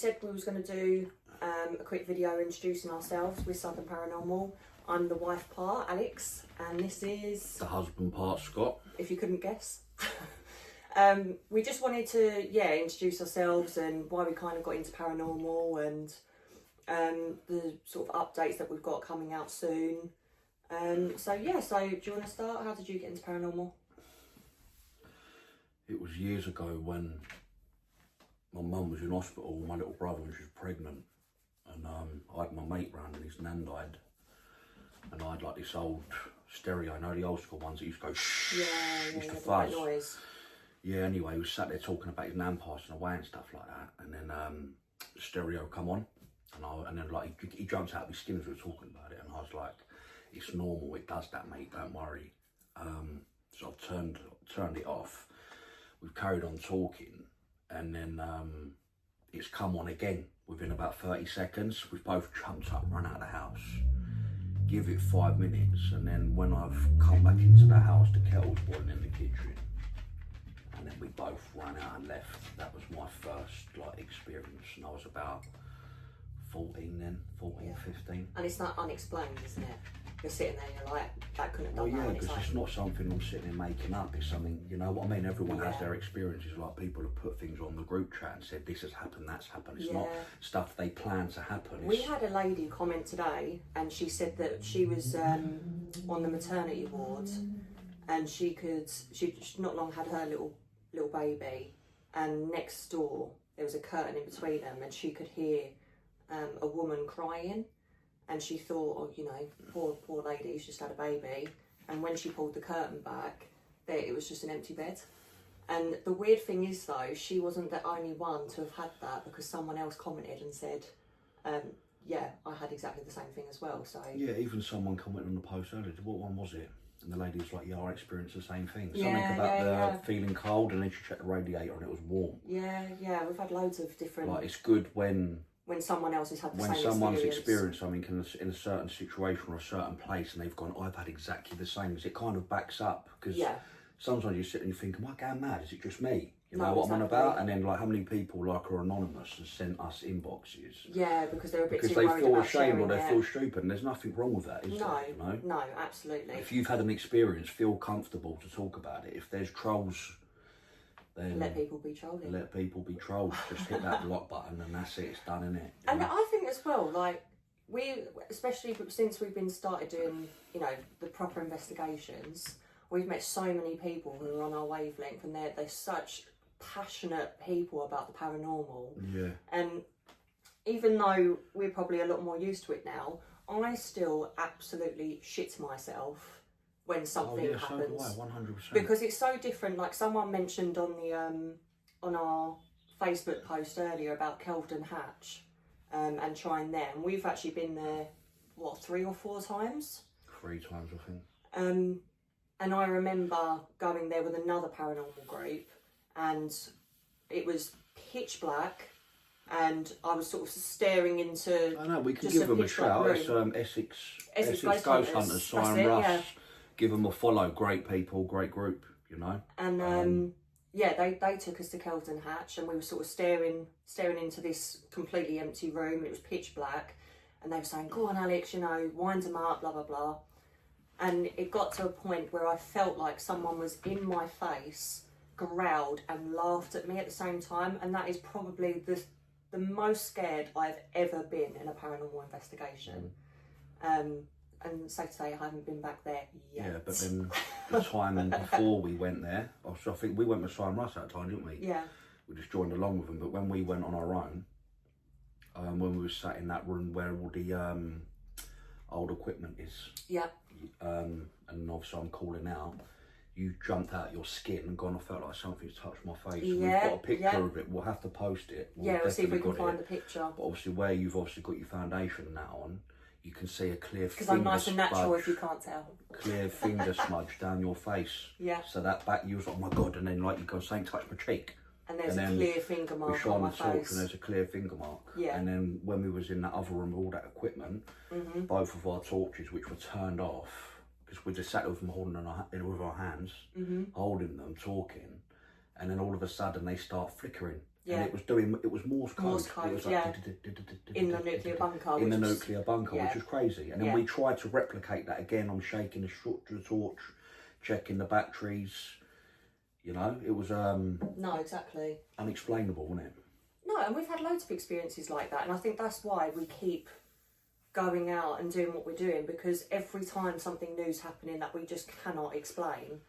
said we was going to do a quick video introducing ourselves with Southern Paranormal. I'm the wife part, Alex, and this is... the husband part, Scott. If you couldn't guess. We just wanted to, introduce ourselves and why we kind of got into paranormal and the sort of updates that we've got coming out soon. So do you want to start? How did you get into paranormal? It was years ago when my mum was in hospital with my little brother when she was pregnant, and I had my mate round and his nan died, and I had like this old stereo, the old school ones that used to go shh, used to fuzz. Noise. Yeah, anyway, he was sat there talking about his nan passing away and stuff like that, and then the stereo come on, and then like he jumped out of his skin as we were talking about it, and I was like, it's normal, it does that, mate, don't worry. So I've turned it off. We've carried on talking, and then it's come on again within about 30 seconds. We've both jumped up, run out of the house, give it 5 minutes, and then when I've come back into the house, the kettle's boiling in the kitchen, and then we both ran out and left. That was my first experience, and I was about 14 then, 15. And it's not unexplained, isn't it? You're sitting there and you're like, that couldn't have done that. Well, yeah, because it's not something I'm sitting there making up. It's something, you know what I mean? Everyone has their experiences. Like, people have put things on the group chat and said, this has happened, that's happened. It's not stuff they plan to happen. We had a lady comment today, and she said that she was on the maternity ward, and she'd not long had her little baby, and next door there was a curtain in between them, and she could hear a woman crying. And she thought, poor lady, she's just had a baby. And when she pulled the curtain back, it was just an empty bed. And the weird thing is, though, she wasn't the only one to have had that, because someone else commented and said, I had exactly the same thing as well. So yeah, even someone commented on the post earlier, what one was it? And the lady was like, I experienced the same thing. Something about the feeling cold, and then she checked the radiator and it was warm. Yeah, we've had loads of different... Like, it's good when someone else has had the same experience. When someone's experienced something in a certain situation or a certain place, and they've gone, I've had exactly the same, because it kind of backs up. Because sometimes you sit and you think, am I going mad? Is it just me? You know what I'm on about? And then, how many people are anonymous and sent us inboxes? Yeah, because they're a bit because too they worried feel about ashamed or they sharing feel stupid, and there's nothing wrong with that, is there? You know? No, absolutely. If you've had an experience, feel comfortable to talk about it. If there's trolls, then let people be trolling. Let people be trolls. Just hit that block button and that's it. It's done, innit? And I think as well, we, especially since we've been started doing, the proper investigations, we've met so many people who are on our wavelength, and they're such passionate people about the paranormal. Yeah. And even though we're probably a lot more used to it now, I still absolutely shit myself when something happens. So do I, 100%. Because it's so different. Like, someone mentioned on the on our Facebook post earlier about Kelvedon Hatch and trying there, and we've actually been there 3 or 4 times. 3 times, I think. And I remember going there with another paranormal group, and it was pitch black, and I was sort of staring into... I know, we could give them a shout. It's Essex Ghost Hunters, Simon Russ. Yeah. Give them a follow. Great people, great group, And they took us to Kelvedon Hatch, and we were sort of staring into this completely empty room. It was pitch black, and they were saying, "Go on, Alex, wind them up, blah blah blah." And it got to a point where I felt like someone was in my face, growled and laughed at me at the same time, and that is probably the most scared I've ever been in a paranormal investigation. And so to say, I haven't been back there yet. Yeah, but then the time before we went there, I think we went with Simon Russ that time, didn't we? Yeah. We just joined along with them. But when we went on our own, when we were sat in that room where all the old equipment is, and obviously I'm calling out, you jumped out your skin and gone, I felt like something's touched my face. We've got a picture of it. We'll have to post it. We'll see if we can find the picture. But obviously where you've obviously got your foundation now on, you can see a clear finger because I'm nice and natural, if you can't tell. Clear finger smudge down your face. Yeah. So that back, you was like, oh my God, and then you go, something touched my cheek. And there's a clear finger mark on my face. We shone the torch and there's a clear finger mark. Yeah. And then when we was in that other room with all that equipment, both of our torches, which were turned off, because we just sat with them holding them with our hands, holding them, talking, and then all of a sudden they start flickering. And it was Morse code. Morse code, it was yeah. In the nuclear bunker. In the nuclear bunker, which was crazy. And then Yeah. we tried to replicate that again. I'm shaking the torch, checking the batteries. You know, it was No, exactly. unexplainable, wasn't it? No, and we've had loads of experiences like that, and I think that's why we keep going out and doing what we're doing, because every time something new's happening that we just cannot explain,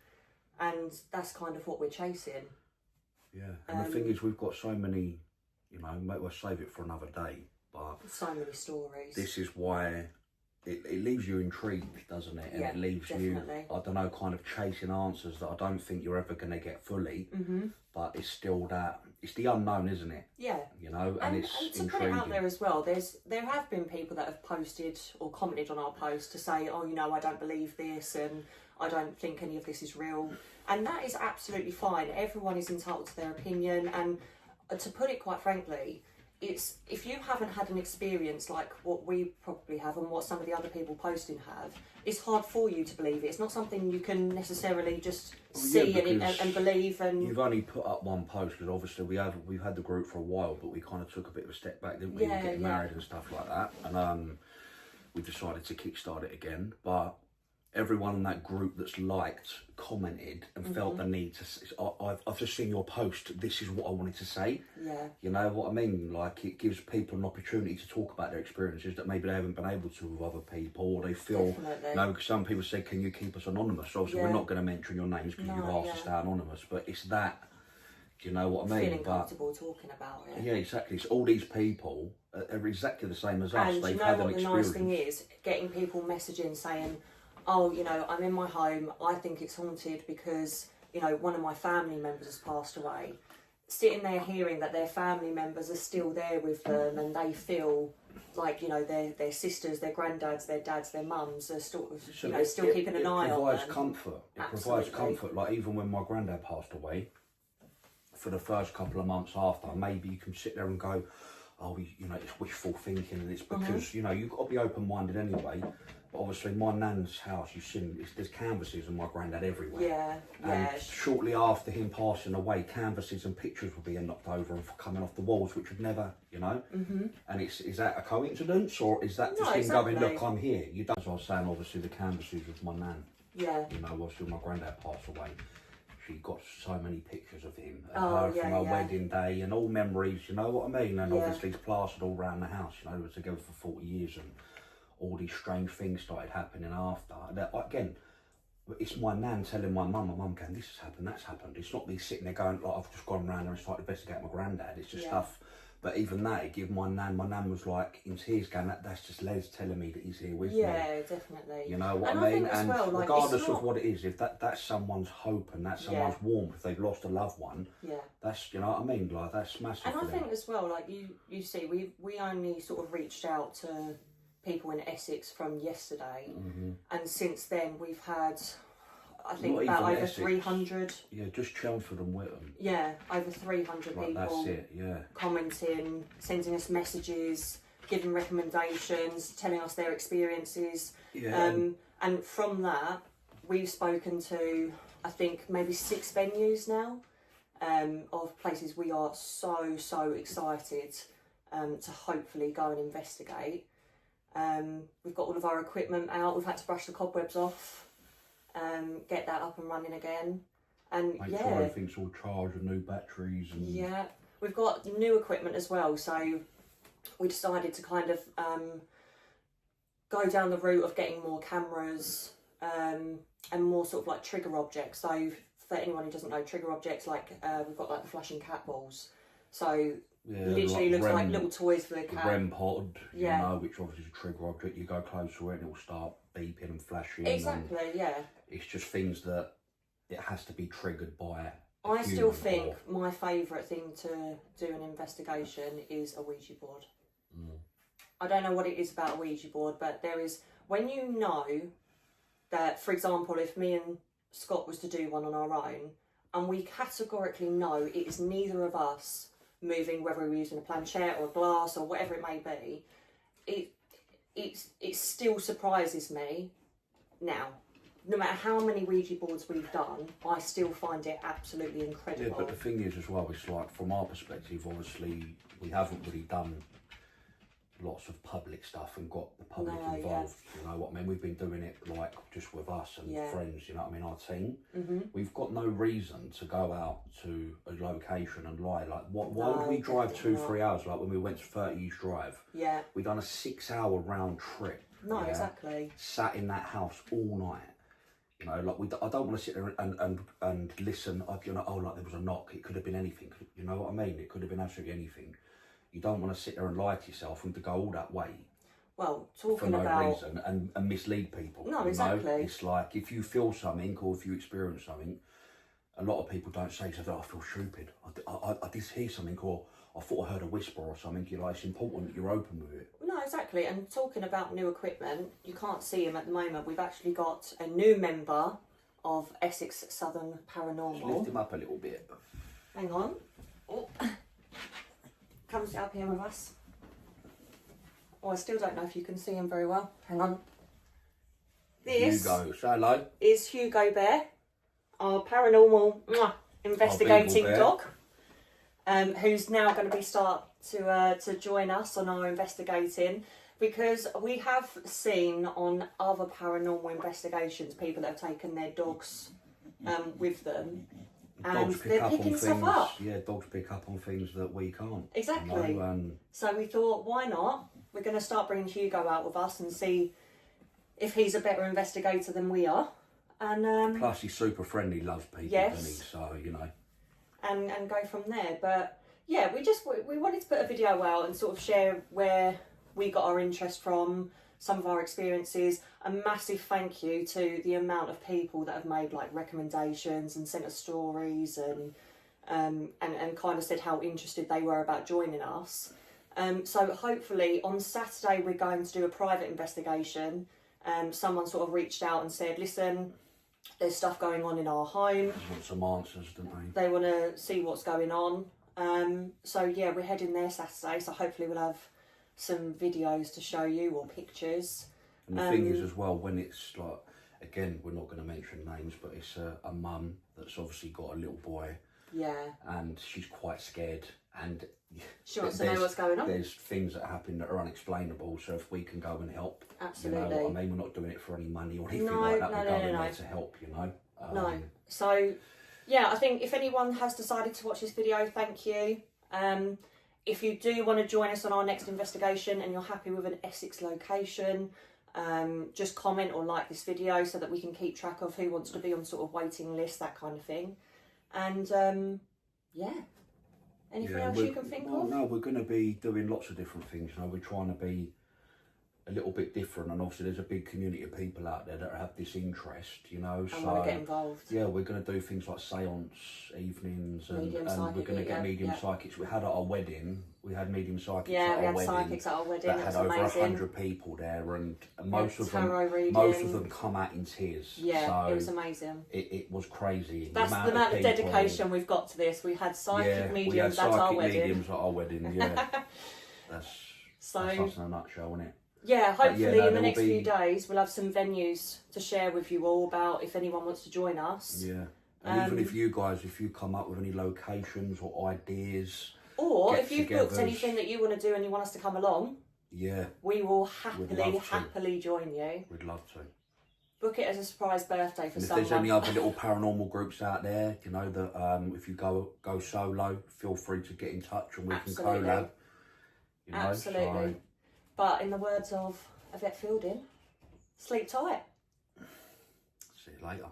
and that's kind of what we're chasing. Yeah, and the thing is, we've got so many, you know, we'll save it for another day, but so many stories. This is why it leaves you intrigued, doesn't it? And it leaves definitely. you, I don't know, kind of chasing answers that I don't think you're ever going to get fully, but it's still it's the unknown, isn't it? Yeah. You know, and it's to intriguing. put it out there as well, there have been people that have posted or commented on our post to say, oh, you know, I don't believe this and I don't think any of this is real. And that is absolutely fine. Everyone is entitled to their opinion. And to put it quite frankly, it's if you haven't had an experience like what we probably have and what some of the other people posting have, it's hard for you to believe it. It's not something you can necessarily just see and believe. And you've only put up one post because obviously we've had the group for a while, but we kind of took a bit of a step back, didn't we? Yeah, Getting married and stuff like that, and we decided to kickstart it again. But everyone in that group that's liked, commented, and felt the need to. I've just seen your post. This is what I wanted to say. Yeah. You know what I mean? Like, it gives people an opportunity to talk about their experiences that maybe they haven't been able to with other people, or they feel. Definitely. No, because some people say, "Can you keep us anonymous?" So obviously, we're not going to mention your names because you've asked us to stay anonymous. But it's that. Do you know what I mean? Feeling comfortable talking about it. Yeah, exactly. So all these people are exactly the same as us. And They've you know had an what the experience. nice thing is? Getting people messaging saying, oh, you know, I'm in my home, I think it's haunted because, you know, one of my family members has passed away. Sitting there hearing that their family members are still there with them and they feel like, you know, their sisters, their granddads, their dads, their mums are still keeping an eye on them. It provides comfort. It provides comfort. Like, even when my granddad passed away, for the first couple of months after, maybe you can sit there and go, oh, you know, it's wishful thinking, and it's because, you know, you've got to be open-minded anyway. But obviously, my nan's house, you've seen, there's canvases of my granddad everywhere. Yeah, and shortly after him passing away, canvases and pictures were being knocked over and coming off the walls, which would never, you know. And is that a coincidence, or is that just him going, look, I'm here? You don't. As I was saying, obviously, the canvases of my nan. Yeah. You know, obviously, my granddad passed away. She got so many pictures of him and her from her wedding day and all memories, you know what I mean? And obviously it's plastered all around the house, you know, they were together for 40 years and all these strange things started happening after. And again, it's my nan telling my mum going, this has happened, that's happened. It's not me sitting there going, like, I've just gone around there and started to investigate my granddad. It's just stuff. But even that, it gave my nan was like in tears going, that's just Les telling me that he's here with me. Yeah, definitely. You know what and I mean? Think as well, like, regardless of what it is, if that's someone's hope and that's someone's warmth, if they've lost a loved one, that's, you know what I mean? Like, that's massive. And I think as well, like you see, we only sort of reached out to people in Essex from yesterday, and since then we've had, I think, about over Essex. 300. Yeah, just Chelmsford and Whittam. Yeah, over 300 people. That's it, commenting, sending us messages, giving recommendations, telling us their experiences. Yeah. And from that, we've spoken to, I think, maybe 6 venues now, of places we are so excited to hopefully go and investigate. We've got all of our equipment out. We've had to brush the cobwebs off. Get that up and running again, and make sure everything's all charged with new batteries. And we've got new equipment as well. So we decided to kind of go down the route of getting more cameras and more sort of like trigger objects. So for anyone who doesn't know, trigger objects, like we've got like the flashing cat balls. So literally looks like little toys for the cat. The REM pod, you know, which obviously is a trigger object. You go close to it and it will start beeping and flashing. Exactly, It's just things that it has to be triggered by. I still think my favourite thing to do an investigation is a Ouija board. I don't know what it is about a Ouija board, but there is, when you know that, for example, if me and Scott was to do one on our own, and we categorically know it is neither of us moving, whether we're using a planchette or a glass or whatever it may be, it still surprises me now. no matter how many Ouija boards we've done, I still find it absolutely incredible. Yeah, but the thing is as well, it's like, from our perspective, obviously, we haven't really done lots of public stuff and got the public involved, you know what I mean? We've been doing it like just with us and friends, you know what I mean, our team. We've got no reason to go out to a location and lie. Like, why would we drive 2-3 hours? Like when we went to 30 East Drive, we done a 6-hour round trip. No, exactly. Sat in that house all night. You know, like I don't want to sit there and listen. You know, oh, like there was a knock. It could have been anything. You know what I mean? It could have been absolutely anything. You don't want to sit there and lie to yourself and to go all that way. Well, talking for no about reason and mislead people. No, exactly. Know? It's like if you feel something or if you experience something, a lot of people don't say, "Oh, I feel stupid. I did hear something," or "I thought I heard a whisper" or something. You're like, it's important that you're open with it. No, exactly. And talking about new equipment, you can't see him at the moment. We've actually got a new member of Essex Southern Paranormal. Just lift him up a little bit. Hang on. Oh. Come sit up here with us. Oh, I still don't know if you can see him very well. Hang on. This Hugo, say hello. Is Hugo Bear, our paranormal investigating dog, who's now going to be start to join us on our investigating, because we have seen on other paranormal investigations people that have taken their dogs with them. And they're picking stuff up. Yeah, dogs pick up on things that we can't. Exactly. You know, so we thought, why not? We're going to start bringing Hugo out with us and see if he's a better investigator than we are. And plus, he's super friendly, loves people, yes. doesn't he? So, you know. And go from there. But yeah, we wanted to put a video out and sort of share where we got our interest from, some of our experiences. A massive thank you to the amount of people that have made like recommendations and sent us stories and kind of said how interested they were about joining us. So hopefully on Saturday we're going to do a private investigation. Someone sort of reached out and said, listen, there's stuff going on in our home. They want some answers, don't they? They want to see what's going on. So yeah, we're heading there Saturday, so hopefully we'll have some videos to show you or pictures. And the thing is as well, when it's like, again, we're not going to mention names, but it's a mum that's obviously got a little boy. Yeah. And she's quite scared, and she wants to know what's going on. There's things that happen that are unexplainable, so if we can go and help, absolutely. You know what I mean? We're not doing it for any money or anything like that. We're going there to help, you know. No. So, yeah, I think if anyone has decided to watch this video, thank you. If you do want to join us on our next investigation and you're happy with an Essex location, just comment or like this video so that we can keep track of who wants to be on sort of waiting list, that kind of thing. And yeah, anything else you can think of? No, we're going to be doing lots of different things. You know, we're trying to be a little bit different, and obviously there's a big community of people out there that have this interest, you know. And want to get involved. Yeah, we're going to do things like seance evenings, and we're going to get medium psychics. We had at our wedding, we had medium psychics at our wedding. Yeah, we had psychics at our wedding. That had over 100 people there, and most of them come out in tears. Yeah, so it was amazing. It was crazy. That's the amount of dedication we've got to this. We had psychic mediums at our wedding. Mediums at our wedding. Yeah, that's us in a nutshell, isn't it? Yeah, hopefully in the next few days we'll have some venues to share with you all about if anyone wants to join us. Yeah, and even if you come up with any locations or ideas, or if you've booked anything that you want to do and you want us to come along, yeah, we will happily join you. We'd love to. Book it as a surprise birthday for someone. If there's any other little paranormal groups out there, you know, that if you go solo, feel free to get in touch and we can collab. You know, absolutely. But in the words of Yvette Fielding, sleep tight. See you later.